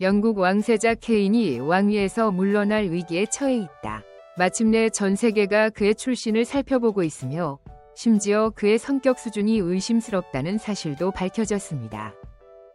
영국 왕세자 케인이 왕위에서 물러날 위기에 처해 있다. 마침내 전 세계가 그의 출신을 살펴보고 있으며 심지어 그의 성격 수준이 의심스럽다는 사실도 밝혀졌습니다.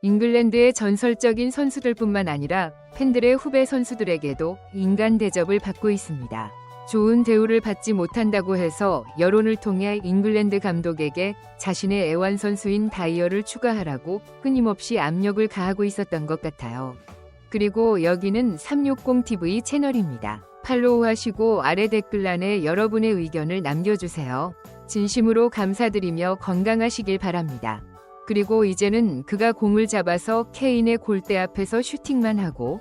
잉글랜드의 전설적인 선수들뿐만 아니라 팬들의 후배 선수들에게도 인간 대접을 받고 있습니다. 좋은 대우를 받지 못한다고 해서 여론을 통해 잉글랜드 감독에게 자신의 애완 선수인 다이어를 추가하라고 끊임없이 압력을 가하고 있었던 것 같아요. 그리고 여기는 360TV 채널입니다. 팔로우하시고 아래 댓글란에 여러분의 의견을 남겨주세요. 진심으로 감사드리며 건강하시길 바랍니다. 그리고 이제는 그가 공을 잡아서 케인의 골대 앞에서 슈팅만 하고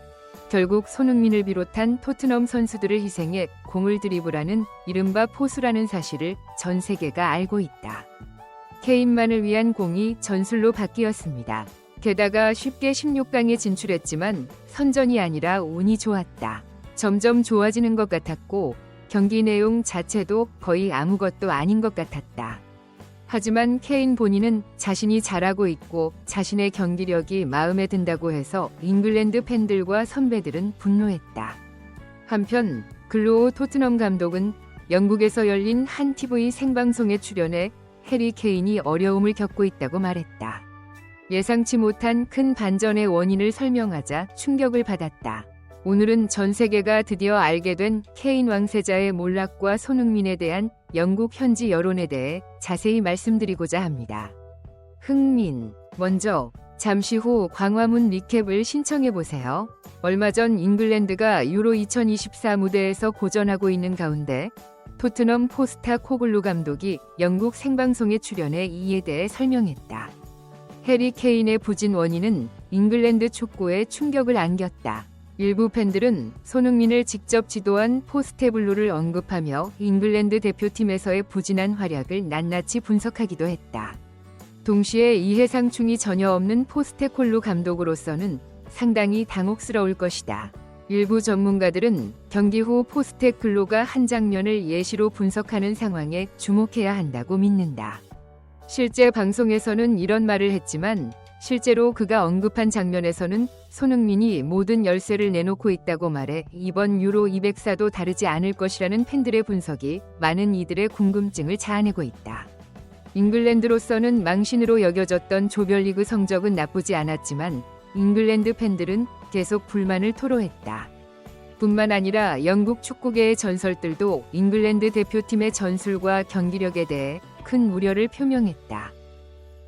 결국 손흥민을 비롯한 토트넘 선수들을 희생해 공을 드리블하는 이른바 포수라는 사실을 전 세계가 알고 있다. 케인만을 위한 공이 전술로 바뀌었습니다. 게다가 쉽게 16강에 진출했지만 선전이 아니라 운이 좋았다. 점점 좋아지는 것 같았고 경기 내용 자체도 거의 아무것도 아닌 것 같았다. 하지만 케인 본인은 자신이 잘하고 있고 자신의 경기력이 마음에 든다고 해서 잉글랜드 팬들과 선배들은 분노했다. 한편 글로우 토트넘 감독은 영국에서 열린 한 TV 생방송에 출연해 해리 케인이 어려움을 겪고 있다고 말했다. 예상치 못한 큰 반전의 원인을 설명하자 충격을 받았다. 오늘은 전 세계가 드디어 알게 된 케인 왕세자의 몰락과 손흥민에 대한 영국 현지 여론에 대해 자세히 말씀드리고자 합니다. 먼저 잠시 후 광화문 리캡을 신청해보세요. 얼마 전 잉글랜드가 유로 2024 무대에서 고전하고 있는 가운데 토트넘 포스타코글루 감독이 영국 생방송에 출연해 이에 대해 설명했다. 해리 케인의 부진 원인은 잉글랜드 축구에 충격을 안겼다. 일부 팬들은 손흥민을 직접 지도한 포스테블루를 언급하며 잉글랜드 대표팀에서의 부진한 활약을 낱낱이 분석하기도 했다. 동시에 이해상충이 전혀 없는 포스테콜루 감독으로서는 상당히 당혹스러울 것이다. 일부 전문가들은 경기 후 포스테클로가 한 장면을 예시로 분석하는 상황에 주목해야 한다고 믿는다. 실제 방송에서는 이런 말을 했지만 실제로 그가 언급한 장면에서는 손흥민이 모든 열쇠를 내놓고 있다고 말해 이번 유로 204도 다르지 않을 것이라는 팬들의 분석이 많은 이들의 궁금증을 자아내고 있다. 잉글랜드로서는 망신으로 여겨졌던 조별리그 성적은 나쁘지 않았지만 잉글랜드 팬들은 계속 불만을 토로했다. 뿐만 아니라 영국 축구계의 전설들도 잉글랜드 대표팀의 전술과 경기력에 대해 큰 우려를 표명했다.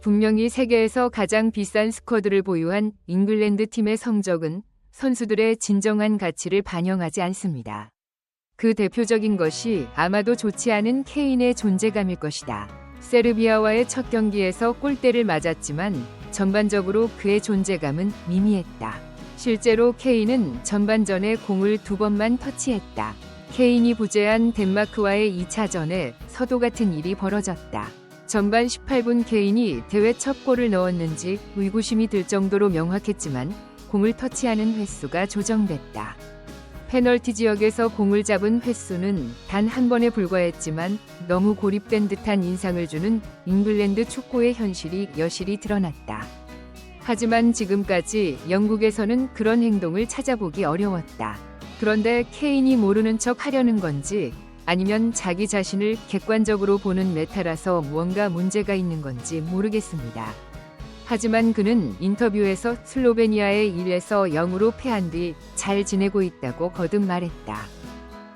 분명히 세계에서 가장 비싼 스쿼드를 보유한 잉글랜드 팀의 성적은 선수들의 진정한 가치를 반영하지 않습니다. 그 대표적인 것이 아마도 좋지 않은 케인의 존재감일 것이다. 세르비아와의 첫 경기에서 골대를 맞았지만 전반적으로 그의 존재감은 미미했다. 실제로 케인은 전반전에 공을 2번만 터치했다. 케인이 부재한 덴마크와의 2차전에 서도 같은 일이 벌어졌다. 전반 18분 케인이 대회 첫 골을 넣었는지 의구심이 들 정도로 명확했지만 공을 터치하는 횟수가 조정됐다. 페널티 지역에서 공을 잡은 횟수는 단 한 번에 불과했지만 너무 고립된 듯한 인상을 주는 잉글랜드 축구의 현실이 여실히 드러났다. 하지만 지금까지 영국에서는 그런 행동을 찾아보기 어려웠다. 그런데 케인이 모르는 척 하려는 건지 아니면 자기 자신을 객관적으로 보는 메타라서 무언가 문제가 있는 건지 모르겠습니다. 하지만 그는 인터뷰에서 슬로베니아에 1에서 0으로 패한 뒤 잘 지내고 있다고 거듭 말했다.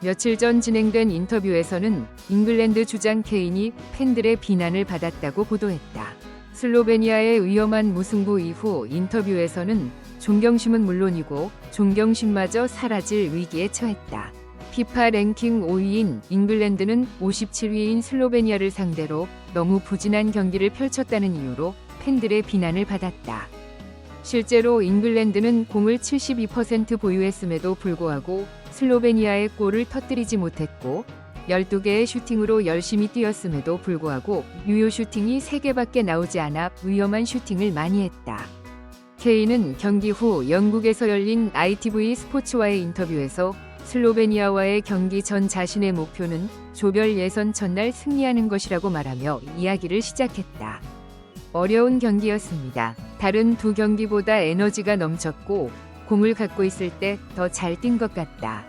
며칠 전 진행된 인터뷰에서는 잉글랜드 주장 케인이 팬들의 비난을 받았다고 보도했다. 슬로베니아의 위험한 무승부 이후 인터뷰에서는 존경심은 물론이고 존경심마저 사라질 위기에 처했다. 피파 랭킹 5위인 잉글랜드는 57위인 슬로베니아를 상대로 너무 부진한 경기를 펼쳤다는 이유로 팬들의 비난을 받았다. 실제로 잉글랜드는 공을 72% 보유했음에도 불구하고 슬로베니아의 골을 터뜨리지 못했고 12개의 슈팅으로 열심히 뛰었음에도 불구하고 유효 슈팅이 3개밖에 나오지 않아 위험한 슈팅을 많이 했다. 케인은 경기 후 영국에서 열린 ITV 스포츠와의 인터뷰에서 슬로베니아와의 경기 전 자신의 목표는 조별 예선 전날 승리하는 것이라고 말하며 이야기를 시작했다. 어려운 경기였습니다. 다른 두 경기보다 에너지가 넘쳤고 공을 갖고 있을 때 더 잘 뛴 것 같다.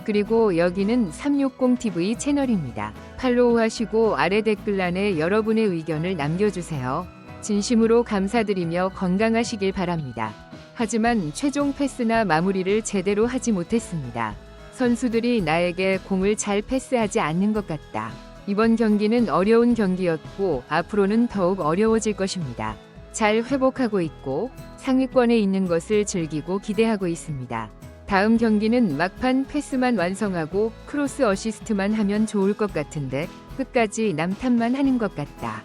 그리고 여기는 360TV 채널입니다. 팔로우하시고 아래 댓글란에 여러분의 의견을 남겨주세요. 진심으로 감사드리며 건강하시길 바랍니다. 하지만 최종 패스나 마무리를 제대로 하지 못했습니다. 선수들이 나에게 공을 잘 패스하지 않는 것 같다. 이번 경기는 어려운 경기였고 앞으로는 더욱 어려워질 것입니다. 잘 회복하고 있고 상위권에 있는 것을 즐기고 기대하고 있습니다. 다음 경기는 막판 패스만 완성하고 크로스 어시스트만 하면 좋을 것 같은데 끝까지 남 탓만 하는 것 같다.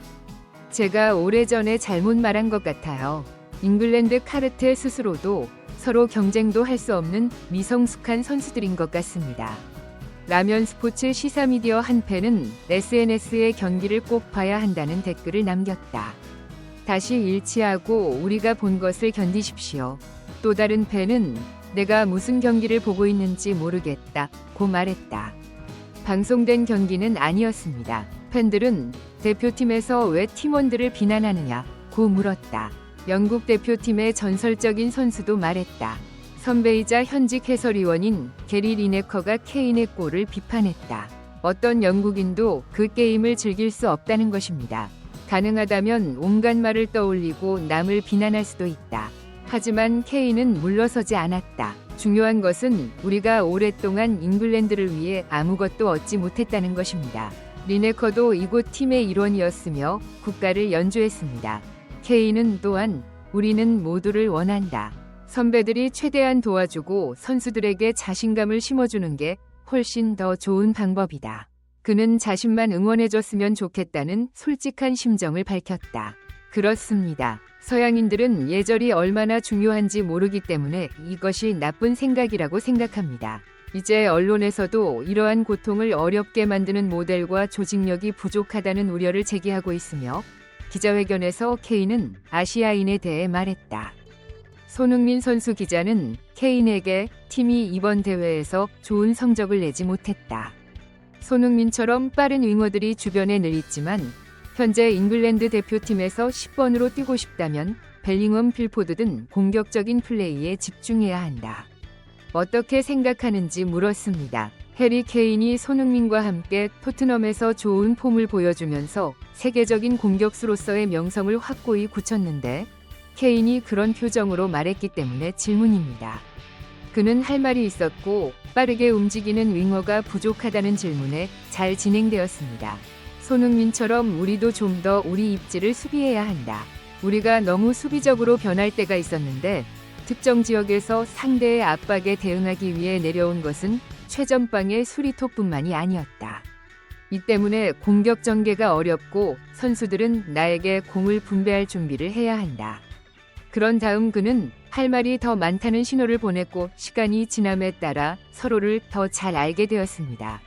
제가 오래전에 잘못 말한 것 같아요. 잉글랜드 카르텔 스스로도 서로 경쟁도 할 수 없는 미성숙한 선수들인 것 같습니다. 라면 스포츠 시사미디어 한 팬은 SNS에 경기를 꼭 봐야 한다는 댓글을 남겼다. 다시 일치하고 우리가 본 것을 견디십시오. 또 다른 팬은 내가 무슨 경기를 보고 있는지 모르겠다 고 말했다. 방송된 경기는 아니었습니다. 팬들은 대표팀에서 왜 팀원들을 비난하느냐 고 물었다. 영국 대표팀의 전설적인 선수도 말했다. 선배이자 현직 해설위원인 게리 리네커가 케인의 골을 비판했다. 어떤 영국인도 그 게임을 즐길 수 없다는 것입니다. 가능하다면 온갖 말을 떠올리고 남을 비난할 수도 있다. 하지만 케인은 물러서지 않았다. 중요한 것은 우리가 오랫동안 잉글랜드를 위해 아무것도 얻지 못했다는 것입니다. 리네커도 이곳 팀의 일원이었으며 국가를 연주했습니다. 케인은 또한 우리는 모두를 원한다. 선배들이 최대한 도와주고 선수들에게 자신감을 심어주는 게 훨씬 더 좋은 방법이다. 그는 자신만 응원해줬으면 좋겠다는 솔직한 심정을 밝혔다. 그렇습니다. 서양인들은 예절이 얼마나 중요한지 모르기 때문에 이것이 나쁜 생각이라고 생각합니다. 이제 언론에서도 이러한 고통을 어렵게 만드는 모델과 조직력이 부족하다는 우려를 제기하고 있으며 기자회견에서 케인은 아시아인에 대해 말했다. 손흥민 선수 기자는 케인에게 팀이 이번 대회에서 좋은 성적을 내지 못했다. 손흥민처럼 빠른 윙어들이 주변에 늘 있지만 현재 잉글랜드 대표팀에서 10번으로 뛰고 싶다면 벨링엄, 필포드 등 공격적인 플레이에 집중해야 한다. 어떻게 생각하는지 물었습니다. 해리 케인이 손흥민과 함께 토트넘에서 좋은 폼을 보여주면서 세계적인 공격수로서의 명성을 확고히 굳혔는데 케인이 그런 표정으로 말했기 때문에 질문입니다. 그는 할 말이 있었고 빠르게 움직이는 윙어가 부족하다는 질문에 잘 진행되었습니다. 손흥민처럼 우리도 좀 더 우리 입지를 수비해야 한다. 우리가 너무 수비적으로 변할 때가 있었는데 특정 지역에서 상대의 압박에 대응하기 위해 내려온 것은 최전방의 수리톱뿐만이 아니었다. 이 때문에 공격 전개가 어렵고 선수들은 나에게 공을 분배할 준비를 해야 한다. 그런 다음 그는 할 말이 더 많다는 신호를 보냈고 시간이 지남에 따라 서로를 더 잘 알게 되었습니다.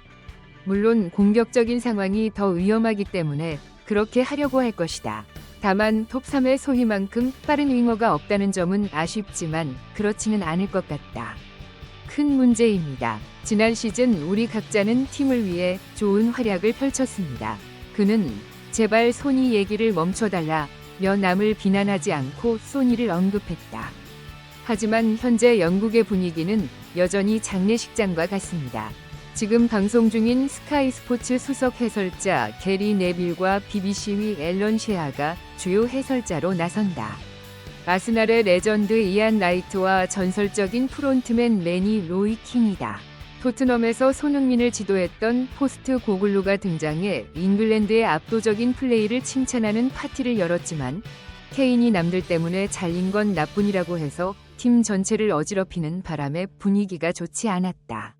물론 공격적인 상황이 더 위험하기 때문에 그렇게 하려고 할 것이다. 다만 톱3의 소희만큼 빠른 윙어가 없다는 점은 아쉽지만 그렇지는 않을 것 같다. 큰 문제입니다. 지난 시즌 우리 각자는 팀을 위해 좋은 활약을 펼쳤습니다. 그는 제발 소니 얘기를 멈춰달라 며 남을 비난하지 않고 소니를 언급했다. 하지만 현재 영국의 분위기는 여전히 장례식장과 같습니다. 지금 방송 중인 스카이 스포츠 수석 해설자 게리 네빌과 BBC의 앨런 셰아가 주요 해설자로 나선다. 아스날의 레전드 이안 라이트와 전설적인 프론트맨 레니 로이 킹이다. 토트넘에서 손흥민을 지도했던 포스트 고글루가 등장해 잉글랜드의 압도적인 플레이를 칭찬하는 파티를 열었지만 케인이 남들 때문에 잘린 건 나뿐이라고 해서 팀 전체를 어지럽히는 바람에 분위기가 좋지 않았다.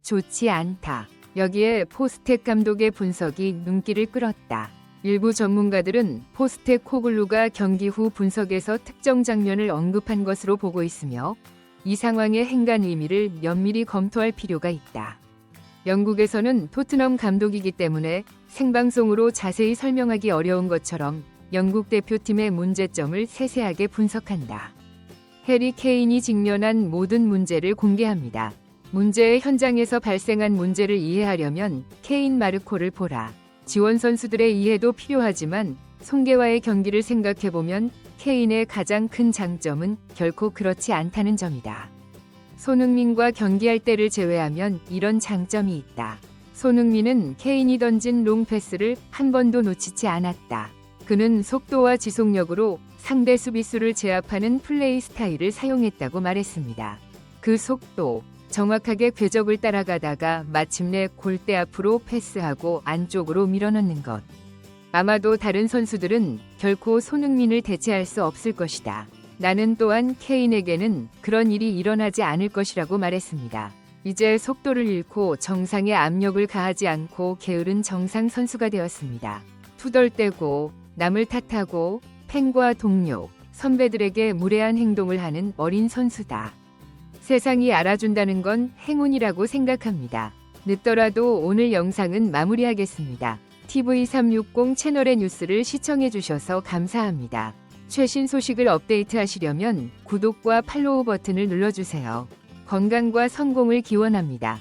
좋지 않다. 여기에 포스텍 감독의 분석이 눈길을 끌었다. 일부 전문가들은 포스텍 코글루가 경기 후 분석에서 특정 장면을 언급한 것으로 보고 있으며 이 상황의 행간 의미를 면밀히 검토할 필요가 있다. 영국에서는 토트넘 감독이기 때문에 생방송으로 자세히 설명하기 어려운 것처럼 영국 대표팀의 문제점을 세세하게 분석한다. 해리 케인이 직면한 모든 문제를 공개합니다. 문제의 현장에서 발생한 문제를 이해하려면 케인 마르코를 보라. 지원 선수들의 이해도 필요하지만 송계와의 경기를 생각해보면 케인의 가장 큰 장점은 결코 그렇지 않다는 점이다. 손흥민과 경기할 때를 제외하면 이런 장점이 있다. 손흥민은 케인이 던진 롱 패스를 한 번도 놓치지 않았다. 그는 속도와 지속력으로 상대 수비수를 제압하는 플레이 스타일을 사용했다고 말했습니다. 그 속도, 정확하게 궤적을 따라가다가 마침내 골대 앞으로 패스하고 안쪽으로 밀어넣는 것. 아마도 다른 선수들은 결코 손흥민을 대체할 수 없을 것이다. 나는 또한 케인에게는 그런 일이 일어나지 않을 것이라고 말했습니다. 이제 속도를 잃고 정상의 압력을 가하지 않고 게으른 정상 선수가 되었습니다. 투덜대고 남을 탓하고 팬과 동료, 선배들에게 무례한 행동을 하는 어린 선수다. 세상이 알아준다는 건 행운이라고 생각합니다. 늦더라도 오늘 영상은 마무리하겠습니다. TV360 채널의 뉴스를 시청해주셔서 감사합니다. 최신 소식을 업데이트하시려면 구독과 팔로우 버튼을 눌러주세요. 건강과 성공을 기원합니다.